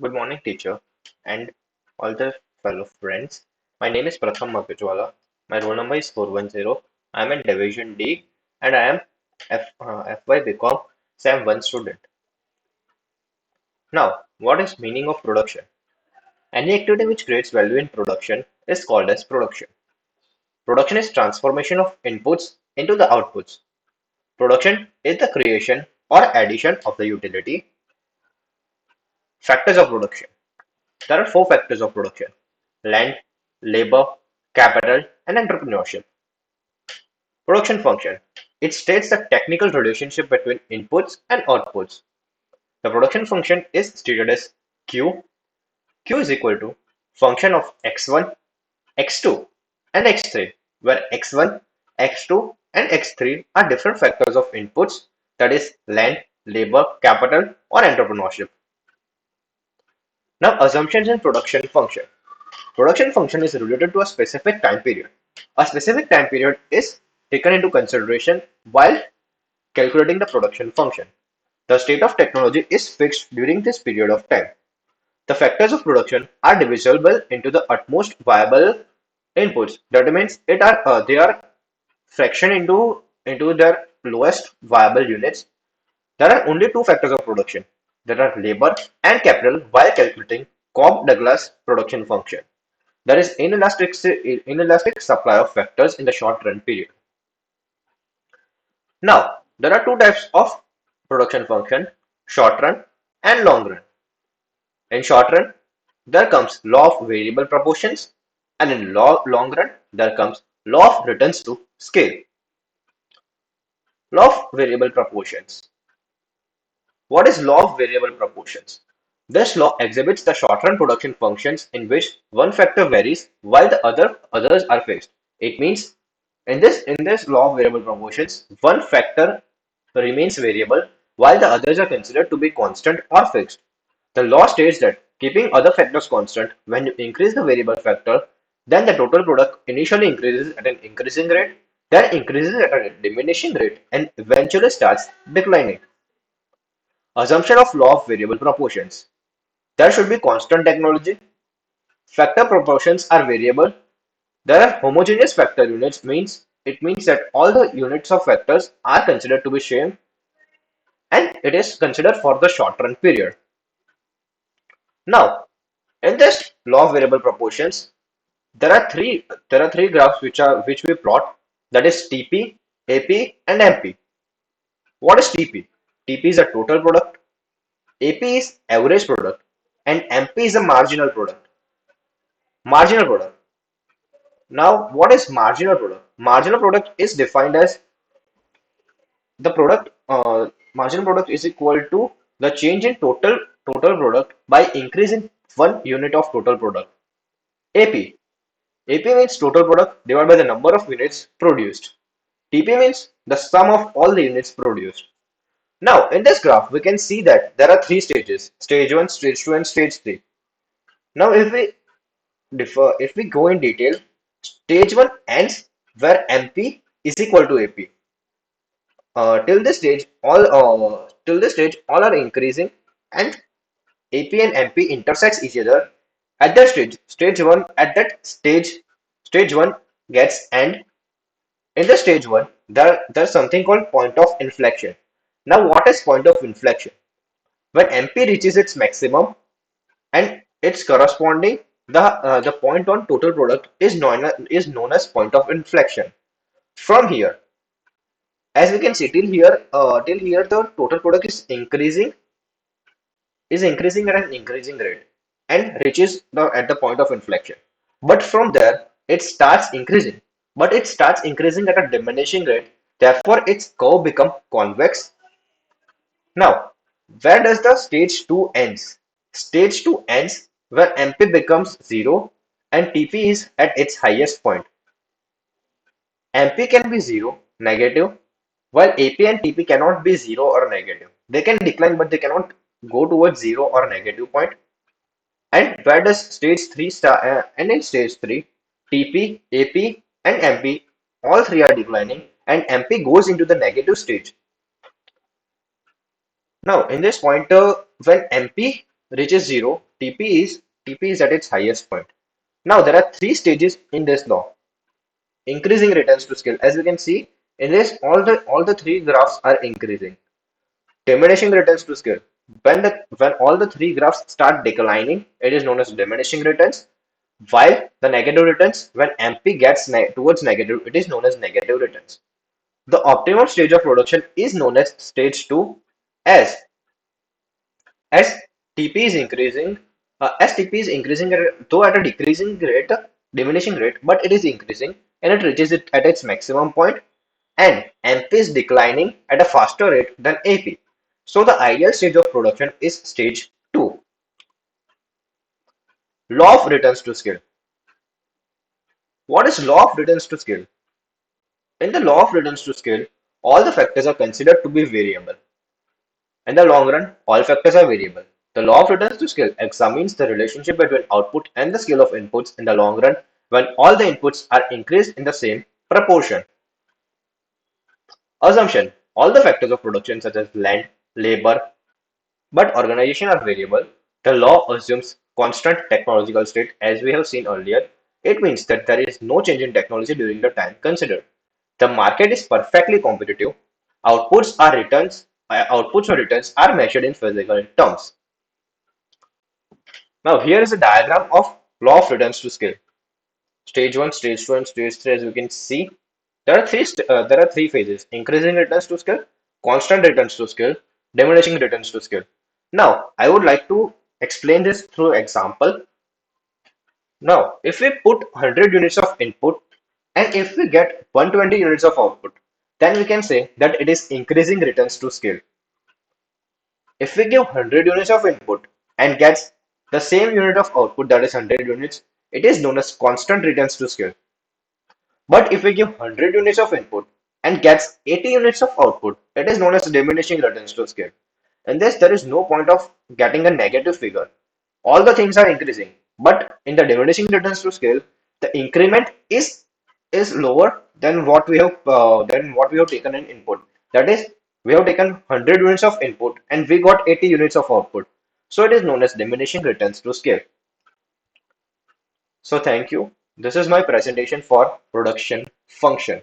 Good morning, teacher, and all the fellow friends. My name is Pratham Makajwala. My roll number is 410. I am in Division D, and I am FY BCom Sem 1 student. Now, what is meaning of production? Any activity which creates value in production is called as production. Production is transformation of inputs into the outputs. Production is the creation or addition of the utility. Factors of production. There are four factors of production: land, labor, capital, and entrepreneurship. Production function. It states the technical relationship between inputs and outputs. The production function is stated as Q. Q is equal to function of x1, x2, and x3, where x1, x2, and x3 are different factors of inputs, that is land, labor, capital, or entrepreneurship. Now, assumptions in production function. Production function is related to a specific time period. A specific time period is taken into consideration while calculating the production function. The state of technology is fixed during this period of time. The factors of production are divisible into the utmost viable inputs. That means they are fraction into their lowest viable units. There are only two factors of production, that are labor and capital, while calculating Cobb-Douglas production function. There is inelastic supply of factors in the short run period. Now, there are two types of production function: short run and long run. In short run, there comes law of variable proportions, and in long run, there comes law of returns to scale. Law of variable proportions. What is law of variable proportions? This law exhibits the short-run production functions in which one factor varies while the others are fixed. It means in this law of variable proportions, one factor remains variable while the others are considered to be constant or fixed. The law states that keeping other factors constant, when you increase the variable factor, then the total product initially increases at an increasing rate, then increases at a diminishing rate, and eventually starts declining. Assumption of law of variable proportions. There should be constant technology. Factor proportions are variable. There are homogeneous factor units, means it means that all the units of factors are considered to be same, and it is considered for the short run period. Now, in this law of variable proportions, there are three graphs which we plot, that is TP, AP, and MP. What is TP? TP is a total product, AP is average product, and MP is a marginal product. Marginal product. Now, what is marginal product? Marginal product is defined as the product. Marginal product is equal to the change in total product by increasing one unit of total product. AP. AP means total product divided by the number of units produced. TP means the sum of all the units produced. Now, in this graph, we can see that there are three stages: stage 1, stage 2, and stage 3. Now, if we go in detail, stage 1 ends where MP is equal to AP. Till this stage, all are increasing, and AP and MP intersects each other at that stage 1. At that stage 1 gets end. In the stage 1, there's something called point of inflection. Now, what is point of inflection? When MP reaches its maximum and its corresponding, the point on total product is known as point of inflection. From here, as we can see, till here the total product is increasing at an increasing rate and reaches at the point of inflection. But from there, it starts increasing, but it starts increasing at a diminishing rate. Therefore, its curve become convex. Now, where does the stage 2 ends? Stage 2 ends where MP becomes 0 and TP is at its highest point. MP can be 0, negative, while AP and TP cannot be 0 or negative. They can decline, but they cannot go towards 0 or negative point. And where does stage 3 start? And in stage 3, TP, AP, and MP, all three are declining, and MP goes into the negative stage. Now, in this pointer, when MP reaches zero, TP is at its highest point. Now there are three stages in this law. Increasing returns to scale. As you can see, in this all the three graphs are increasing. Diminishing returns to scale. When all the three graphs start declining, it is known as diminishing returns. While the negative returns, when MP gets towards negative, it is known as negative returns. The optimum stage of production is known as stage 2 as as TP is increasing, as TP is increasing though at a decreasing rate, diminishing rate, but it is increasing and it reaches it at its maximum point, and MP is declining at a faster rate than AP. So the ideal stage of production is stage 2. Law of returns to scale. What is law of returns to scale? In the law of returns to scale, all the factors are considered to be variable. In the long run, all factors are variable. The law of returns to scale examines the relationship between output and the scale of inputs in the long run when all the inputs are increased in the same proportion. Assumption. All the factors of production such as land, labor, but organization are variable. The law assumes constant technological state as we have seen earlier. It means that there is no change in technology during the time considered. The market is perfectly competitive. Outputs or returns are measured in physical terms. Now here is a diagram of law of returns to scale. Stage 1, stage 2 and stage 3, as you can see. There are three phases: increasing returns to scale, constant returns to scale, diminishing returns to scale. Now I would like to explain this through example. Now if we put 100 units of input and if we get 120 units of output, then we can say that it is increasing returns to scale. If we give 100 units of input and gets the same unit of output, that is 100 units, it is known as constant returns to scale. But if we give 100 units of input and gets 80 units of output, it is known as diminishing returns to scale. In this, there is no point of getting a negative figure. All the things are increasing, but in the diminishing returns to scale, the increment is lower than what we have taken in input. That is, we have taken 100 units of input and we got 80 units of output. So it is known as diminishing returns to scale. So thank you. This is my presentation for production function.